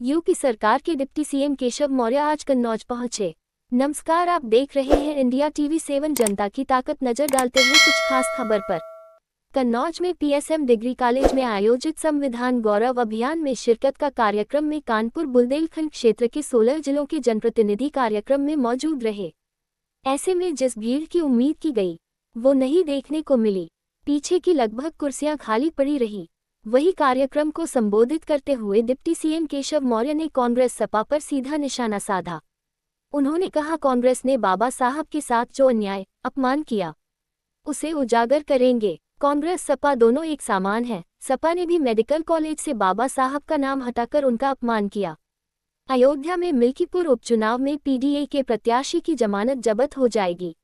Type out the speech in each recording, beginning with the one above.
UP सरकार के deputy CM Keshav Maurya आज कन्नौज पहुंचे। नमस्कार, आप देख रहे हैं इंडिया टीवी 7 जनता की ताकत। नजर डालते हैं कुछ खास खबर पर। कन्नौज में पीएसएम डिग्री कॉलेज में आयोजित संविधान गौरव अभियान में शिरकत का कार्यक्रम में कानपुर बुंदेलखंड क्षेत्र के 16 जिलों के जनप्रतिनिधि कार्यक्रम में मौजूद रहे। ऐसे में जिस भीड़ की उम्मीद की गई वो नहीं देखने को मिली। पीछे की लगभग कुर्सियां खाली पड़ी रही। वही कार्यक्रम को संबोधित करते हुए डिप्टी सीएम केशव मौर्य ने कांग्रेस सपा पर सीधा निशाना साधा। उन्होंने कहा, कांग्रेस ने बाबा साहब के साथ जो अन्याय अपमान किया उसे उजागर करेंगे। कांग्रेस सपा दोनों एक समान है। सपा ने भी मेडिकल कॉलेज से बाबा साहब का नाम हटाकर उनका अपमान किया। अयोध्या में मिल्कीपुर उपचुनाव में पीडीए के प्रत्याशी की जमानत जब्त हो जाएगी।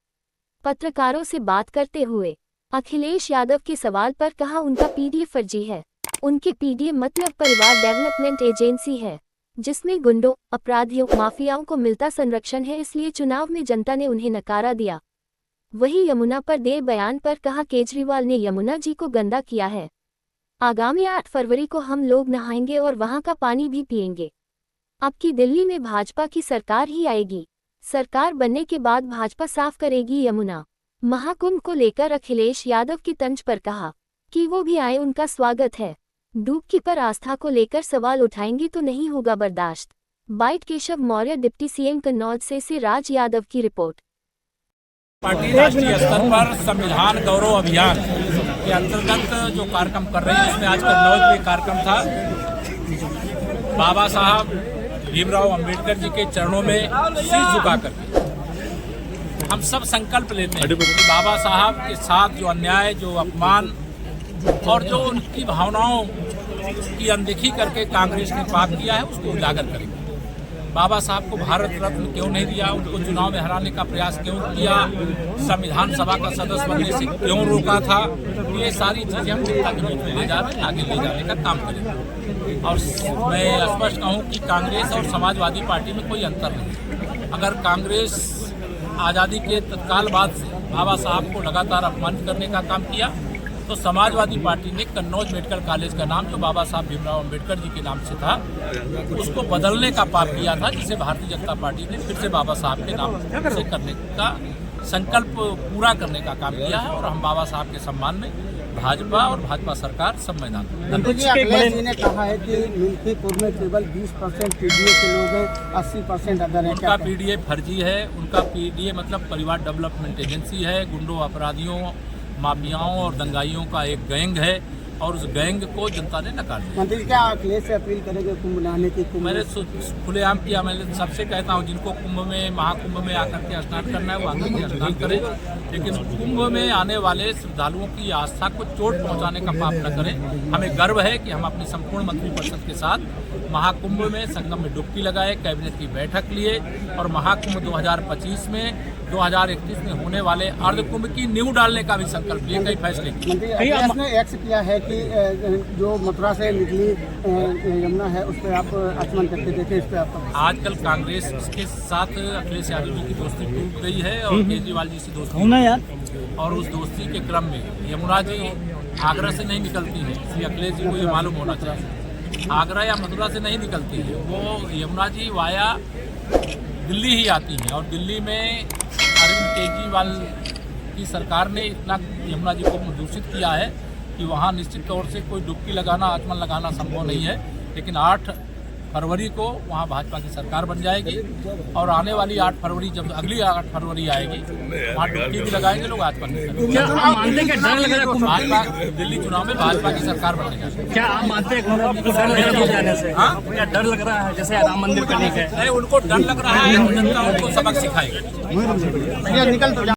पत्रकारों से बात करते हुए अखिलेश यादव के सवाल पर कहा, उनका पीडीए फर्जी है। उनके पीडीए मतलब परिवार डेवलपमेंट एजेंसी है, जिसमें गुंडों, अपराधियों, माफियाओं को मिलता संरक्षण है, इसलिए चुनाव में जनता ने उन्हें नकारा दिया। वही यमुना पर दिए बयान पर कहा, केजरीवाल ने यमुना जी को गंदा किया है। आगामी 8 फरवरी को हम लोग नहाएंगे और वहां का पानी भी पिएंगे। अब की दिल्ली में भाजपा की सरकार ही आएगी। सरकार बनने के बाद भाजपा साफ करेगी यमुना। महाकुंभ को लेकर अखिलेश यादव की तंज पर कहा कि वो भी आए, उनका स्वागत है। डुबकी पर आस्था को लेकर सवाल उठाएंगे तो नहीं होगा बर्दाश्त। Bite Keshav Maurya, deputy CM Kannauj से राज यादव की रिपोर्ट। पार्टी राष्ट्रीय स्तर पर संविधान गौरव अभियान के अंतर्गत जो कार्यक्रम कर रही है, इसमें आज कन्नौज में कार्यक्रम था। बाबा साहब भीमराव अंबेडकर जी के चरणों में शीश झुका करके हम सब संकल्प लेते हैं कि बाबा साहब के साथ जो अन्याय, जो अपमान और जो उनकी भावनाओं की अनदेखी करके कांग्रेस ने पाप किया है, उसको उजागर करेंगे। बाबा साहब को भारत रत्न क्यों नहीं दिया, उनको चुनाव में हराने का प्रयास क्यों किया, संविधान सभा का सदस्य बनने से क्यों रोका था, ये सारी चीजें हम जनता के बीच में ले जा रहे हैं, आगे ले जाने का काम करेंगे। और मैं स्पष्ट कहूँ कि कांग्रेस और समाजवादी पार्टी में कोई अंतर नहीं। अगर कांग्रेस आज़ादी के तत्काल बाद से बाबा साहब को लगातार अपमानित करने का काम किया, तो समाजवादी पार्टी ने कन्नौज मेडिकल कॉलेज का नाम, जो बाबा साहब भीमराव अंबेडकर जी के नाम से था, उसको बदलने का पाप किया था, जिसे भारतीय जनता पार्टी ने फिर से बाबा साहब के नाम से करने का संकल्प पूरा करने का काम किया है। और हम बाबा साहब के सम्मान में भाजपा और भाजपा सरकार सब मैदान में। अखिलेश जी ने कहा है कि मिल्कीपुर में केवल 20% पीडीए के लोग हैं, 80% अदर हैं। उनका पीडीए फर्जी है। उनका पीडीए मतलब परिवार डेवलपमेंट एजेंसी है। गुंडों, अपराधियों, माफियाओं और दंगाइयों का एक गैंग है और उस गैंग को जनता ने नकार दिया। मंत्री, क्या अखिलेश से अपील करेंगे कुंभ नहाने की? मैंने खुलेआम किया। मैं सबसे कहता हूँ, जिनको कुंभ में, महाकुंभ में आकर के स्नान करना है वो आकर के स्नान करें, लेकिन कुंभ में आने वाले श्रद्धालुओं की आस्था को चोट पहुँचाने का पाप न करें। हमें गर्व है कि हम अपनी संपूर्ण मंत्रिपरिषद के साथ महाकुंभ में संगम में डुबकी लगाए, कैबिनेट की बैठक लिए और महाकुंभ 2025 में 2031 में होने वाले अर्धकुंभ की नींव डालने का भी संकल्प लिए, कई फैसले किए। आपने एक्स किया है कि जो मथुरा से निकली यमुना है उस पर आप आचमन करके देखें, इस पर आप आजकल कांग्रेस के साथ अखिलेश यादव जी की दोस्ती टूट गई है और केजरीवाल जी से दोस्ती यार, और उस दोस्ती के क्रम में यमुना जी आगरा से नहीं निकलती है, इसलिए अखिलेश जी को ये मालूम होना चाहिए। आगरा या मथुरा से नहीं निकलती है, वो यमुना जी वाया दिल्ली ही आती है। और दिल्ली में अरविंद केजरीवाल की सरकार ने इतना यमुना जी को दूषित किया है कि वहाँ निश्चित तौर से कोई डुबकी लगाना, आचमन लगाना संभव नहीं है। लेकिन 8 फरवरी को वहाँ भाजपा की सरकार बन जाएगी और आने वाली 8 फरवरी, जब अगली 8 फरवरी आएगी, वहाँ डुबकी भी लगाएंगे लोग, आचमन भी करेंगे। भाजपा दिल्ली चुनाव में भाजपा की सरकार बनने जा रही है। क्या आप मानते हैं क्या डर लग रहा है, जैसे राम मंदिर करने का? नहीं, उनको डर लग रहा है, जनता उनको सबक सिखाएगी।